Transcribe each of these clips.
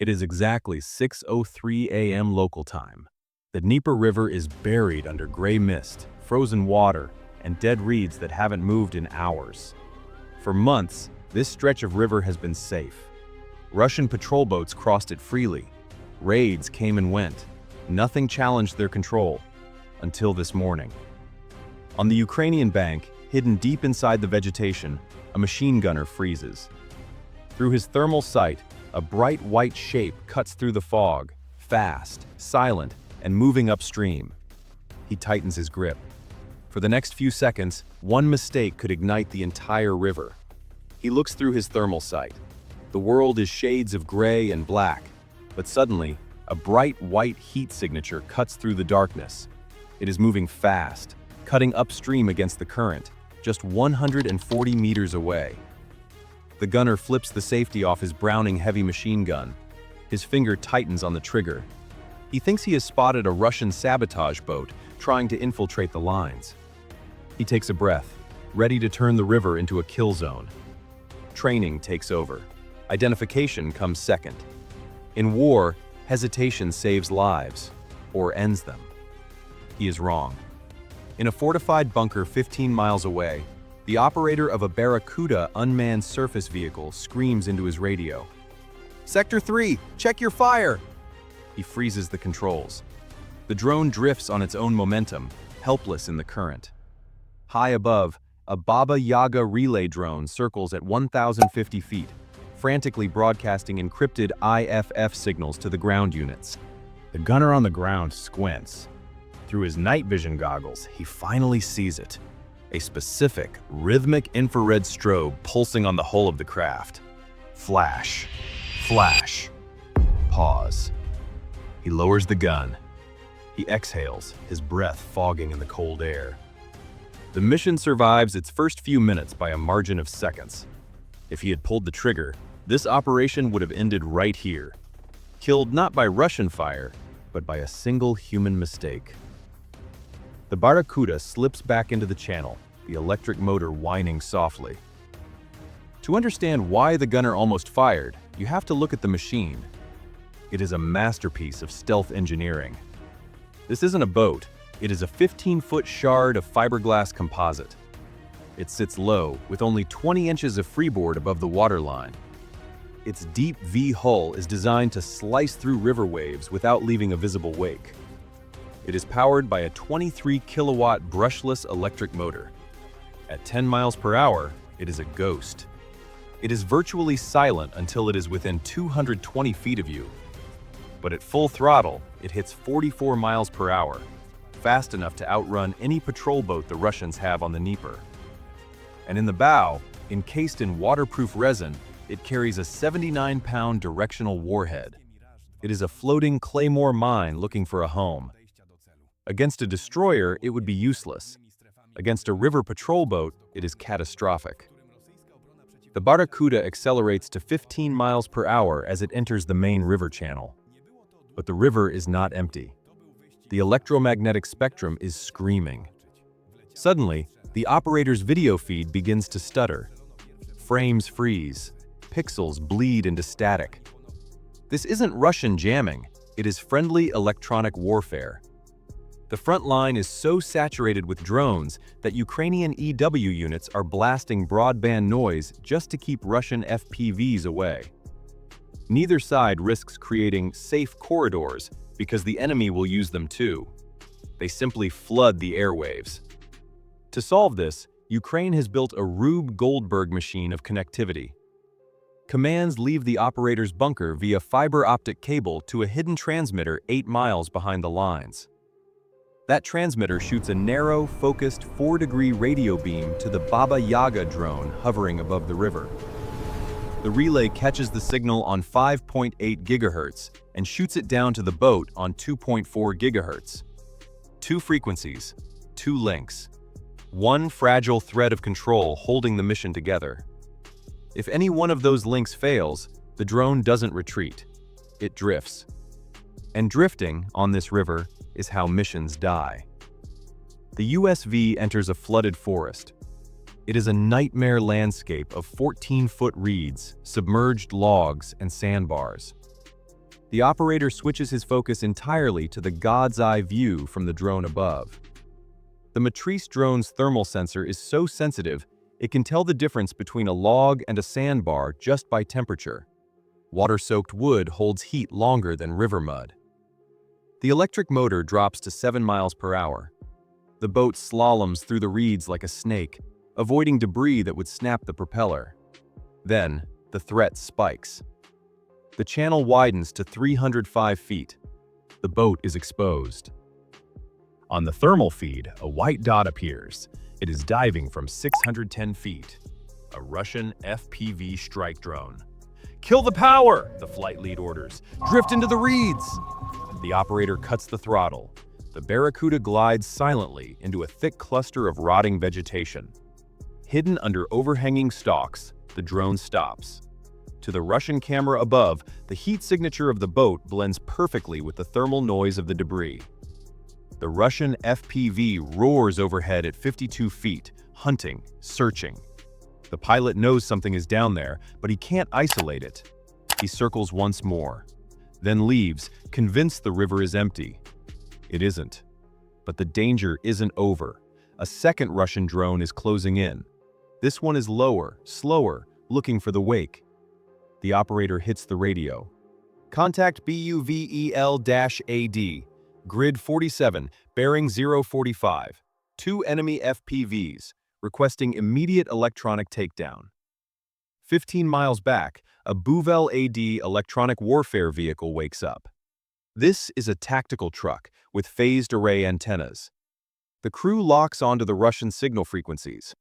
It is exactly 6:03 a.m. local time. The Dnieper River is buried under gray mist, frozen water, and dead reeds that haven't moved in hours. For months, this stretch of river has been safe. Russian patrol boats crossed it freely. Raids came and went. Nothing challenged their control, until this morning. On the Ukrainian bank, hidden deep inside the vegetation, a machine gunner freezes. Through his thermal sight, a bright white shape cuts through the fog, fast, silent, and moving upstream. He tightens his grip. For the next few seconds, one mistake could ignite the entire river. He looks through his thermal sight. The world is shades of gray and black, but suddenly, a bright white heat signature cuts through the darkness. It is moving fast, cutting upstream against the current, just 140 meters away. The gunner flips the safety off his Browning heavy machine gun. His finger tightens on the trigger. He thinks he has spotted a Russian sabotage boat trying to infiltrate the lines. He takes a breath, ready to turn the river into a kill zone. Training takes over. Identification comes second. In war, hesitation saves lives, or ends them. He is wrong. In a fortified bunker 15 miles away, the operator of a Barracuda unmanned surface vehicle screams into his radio. "Sector 3, check your fire!" He freezes the controls. The drone drifts on its own momentum, helpless in the current. High above, a Baba Yaga relay drone circles at 1,050 feet, frantically broadcasting encrypted IFF signals to the ground units. The gunner on the ground squints. Through his night vision goggles, he finally sees it. A specific, rhythmic infrared strobe pulsing on the hull of the craft. Flash. Flash. Pause. He lowers the gun. He exhales, his breath fogging in the cold air. The mission survives its first few minutes by a margin of seconds. If he had pulled the trigger, this operation would have ended right here. Killed not by Russian fire, but by a single human mistake. The Barracuda slips back into the channel, the electric motor whining softly. To understand why the gunner almost fired, you have to look at the machine. It is a masterpiece of stealth engineering. This isn't a boat, it is a 15-foot shard of fiberglass composite. It sits low, with only 20 inches of freeboard above the waterline. Its deep V hull is designed to slice through river waves without leaving a visible wake. It is powered by a 23-kilowatt brushless electric motor. At 10 miles per hour, it is a ghost. It is virtually silent until it is within 220 feet of you. But at full throttle, it hits 44 miles per hour, fast enough to outrun any patrol boat the Russians have on the Dnieper. And in the bow, encased in waterproof resin, it carries a 79-pound directional warhead. It is a floating Claymore mine looking for a home. Against a destroyer, it would be useless. Against a river patrol boat, it is catastrophic. The Barracuda accelerates to 15 miles per hour as it enters the main river channel. But the river is not empty. The electromagnetic spectrum is screaming. Suddenly, the operator's video feed begins to stutter. Frames freeze. Pixels bleed into static. This isn't Russian jamming, it is friendly electronic warfare. The front line is so saturated with drones that Ukrainian EW units are blasting broadband noise just to keep Russian FPVs away. Neither side risks creating safe corridors because the enemy will use them too. They simply flood the airwaves. To solve this, Ukraine has built a Rube Goldberg machine of connectivity. Commands leave the operator's bunker via fiber optic cable to a hidden transmitter 8 miles behind the lines. That transmitter shoots a narrow, focused 4-degree radio beam to the Baba Yaga drone hovering above the river. The relay catches the signal on 5.8 gigahertz and shoots it down to the boat on 2.4 gigahertz. 2 frequencies, 2 links. One fragile thread of control holding the mission together. If any one of those links fails, the drone doesn't retreat. It drifts. And drifting, on this river, is how missions die. The USV enters a flooded forest. It is a nightmare landscape of 14-foot reeds, submerged logs, and sandbars. The operator switches his focus entirely to the God's eye view from the drone above. The Matrice drone's thermal sensor is so sensitive, it can tell the difference between a log and a sandbar just by temperature. Water-soaked wood holds heat longer than river mud. The electric motor drops to 7 miles per hour. The boat slaloms through the reeds like a snake, avoiding debris that would snap the propeller. Then, the threat spikes. The channel widens to 305 feet. The boat is exposed. On the thermal feed, a white dot appears. It is diving from 610 feet. A Russian FPV strike drone. "Kill the power!" the flight lead orders. "Drift into the reeds!" The operator cuts the throttle. The Barracuda glides silently into a thick cluster of rotting vegetation. Hidden under overhanging stalks, the drone stops. To the Russian camera above, the heat signature of the boat blends perfectly with the thermal noise of the debris. The Russian FPV roars overhead at 52 feet, hunting, searching. The pilot knows something is down there, but he can't isolate it. He circles once more, then leaves, convinced the river is empty. It isn't. But the danger isn't over. A second Russian drone is closing in. This one is lower, slower, looking for the wake. The operator hits the radio. "Contact BUVEL-AD. Grid 47, bearing 045. 2 enemy FPVs, requesting immediate electronic takedown." 15 miles back, a BUVEL-AD electronic warfare vehicle wakes up. This is a tactical truck with phased array antennas. The crew locks onto the Russian signal frequencies.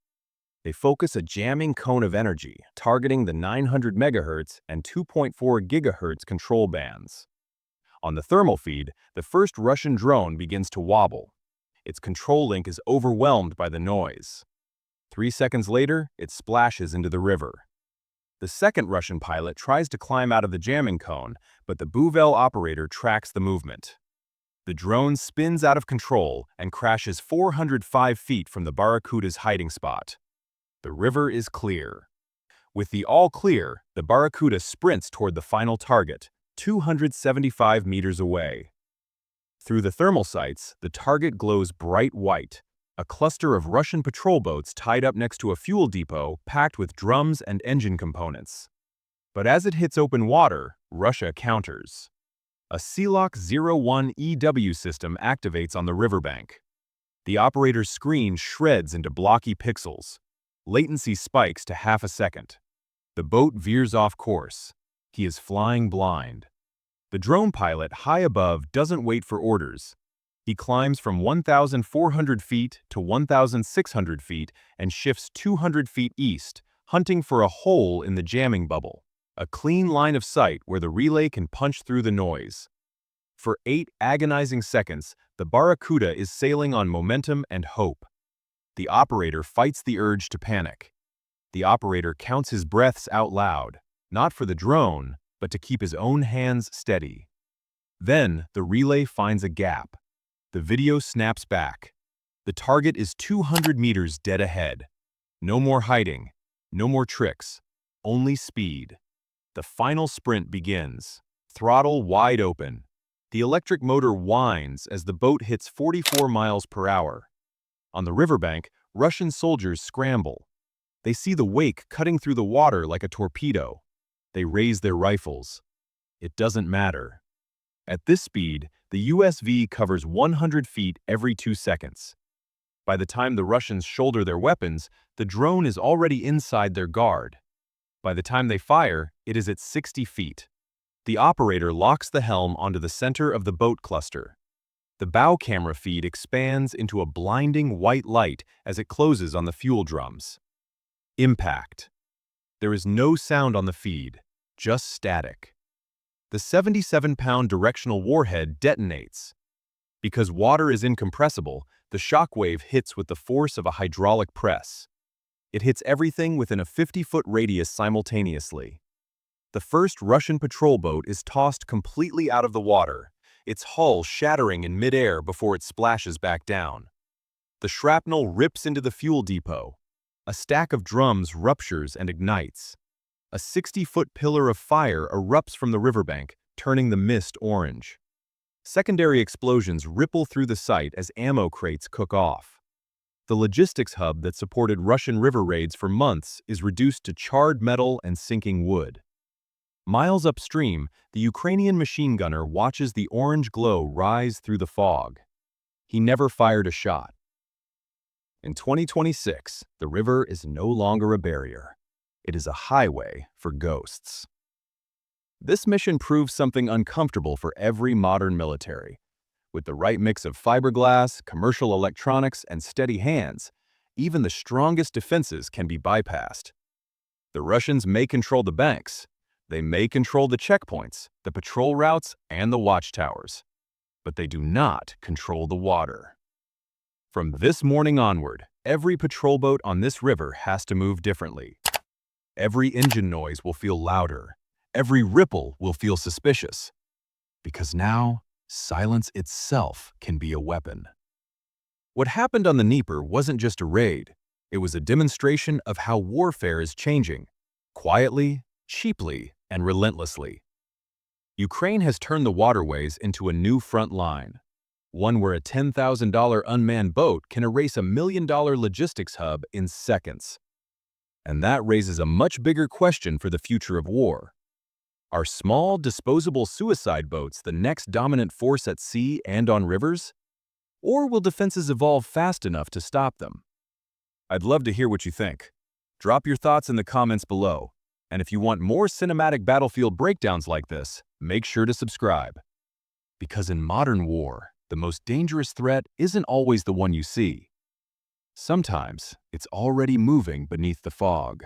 They focus a jamming cone of energy, targeting the 900 MHz and 2.4 GHz control bands. On the thermal feed, the first Russian drone begins to wobble. Its control link is overwhelmed by the noise. 3 seconds later, it splashes into the river. The second Russian pilot tries to climb out of the jamming cone, but the BUVEL operator tracks the movement. The drone spins out of control and crashes 405 feet from the Barracuda's hiding spot. The river is clear. With the all clear, the Barracuda sprints toward the final target, 275 meters away. Through the thermal sights, the target glows bright white, a cluster of Russian patrol boats tied up next to a fuel depot packed with drums and engine components. But as it hits open water, Russia counters. A CELOC-01 EW system activates on the riverbank. The operator's screen shreds into blocky pixels. Latency spikes to half a second. The boat veers off course. He is flying blind. The drone pilot high above doesn't wait for orders. He climbs from 1,400 feet to 1,600 feet and shifts 200 feet east, hunting for a hole in the jamming bubble, a clean line of sight where the relay can punch through the noise. For 8 agonizing seconds, the Barracuda is sailing on momentum and hope. The operator fights the urge to panic. The operator counts his breaths out loud, not for the drone, but to keep his own hands steady. Then, the relay finds a gap. The video snaps back. The target is 200 meters dead ahead. No more hiding, no more tricks, only speed. The final sprint begins, throttle wide open. The electric motor whines as the boat hits 44 miles per hour. On the riverbank, Russian soldiers scramble. They see the wake cutting through the water like a torpedo. They raise their rifles. It doesn't matter. At this speed, the USV covers 100 feet every 2 seconds. By the time the Russians shoulder their weapons, the drone is already inside their guard. By the time they fire, it is at 60 feet. The operator locks the helm onto the center of the boat cluster. The bow camera feed expands into a blinding white light as it closes on the fuel drums. Impact. There is no sound on the feed, just static. The 77-pound directional warhead detonates. Because water is incompressible, the shockwave hits with the force of a hydraulic press. It hits everything within a 50-foot radius simultaneously. The first Russian patrol boat is tossed completely out of the water, its hull shattering in midair before it splashes back down. The shrapnel rips into the fuel depot. A stack of drums ruptures and ignites. A 60-foot pillar of fire erupts from the riverbank, turning the mist orange. Secondary explosions ripple through the site as ammo crates cook off. The logistics hub that supported Russian river raids for months is reduced to charred metal and sinking wood. Miles upstream, the Ukrainian machine gunner watches the orange glow rise through the fog. He never fired a shot. In 2026, the river is no longer a barrier. It is a highway for ghosts. This mission proves something uncomfortable for every modern military. With the right mix of fiberglass, commercial electronics, and steady hands, even the strongest defenses can be bypassed. The Russians may control the banks. They may control the checkpoints, the patrol routes, and the watchtowers. But they do not control the water. From this morning onward, every patrol boat on this river has to move differently. Every engine noise will feel louder. Every ripple will feel suspicious. Because now, silence itself can be a weapon. What happened on the Dnieper wasn't just a raid. It was a demonstration of how warfare is changing, quietly, cheaply, and relentlessly. Ukraine has turned the waterways into a new front line, one where a $10,000 unmanned boat can erase $1 million logistics hub in seconds. And that raises a much bigger question for the future of war. Are small, disposable suicide boats the next dominant force at sea and on rivers? Or will defenses evolve fast enough to stop them? I'd love to hear what you think. Drop your thoughts in the comments below. And if you want more cinematic battlefield breakdowns like this, make sure to subscribe. Because in modern war, the most dangerous threat isn't always the one you see. Sometimes it's already moving beneath the fog.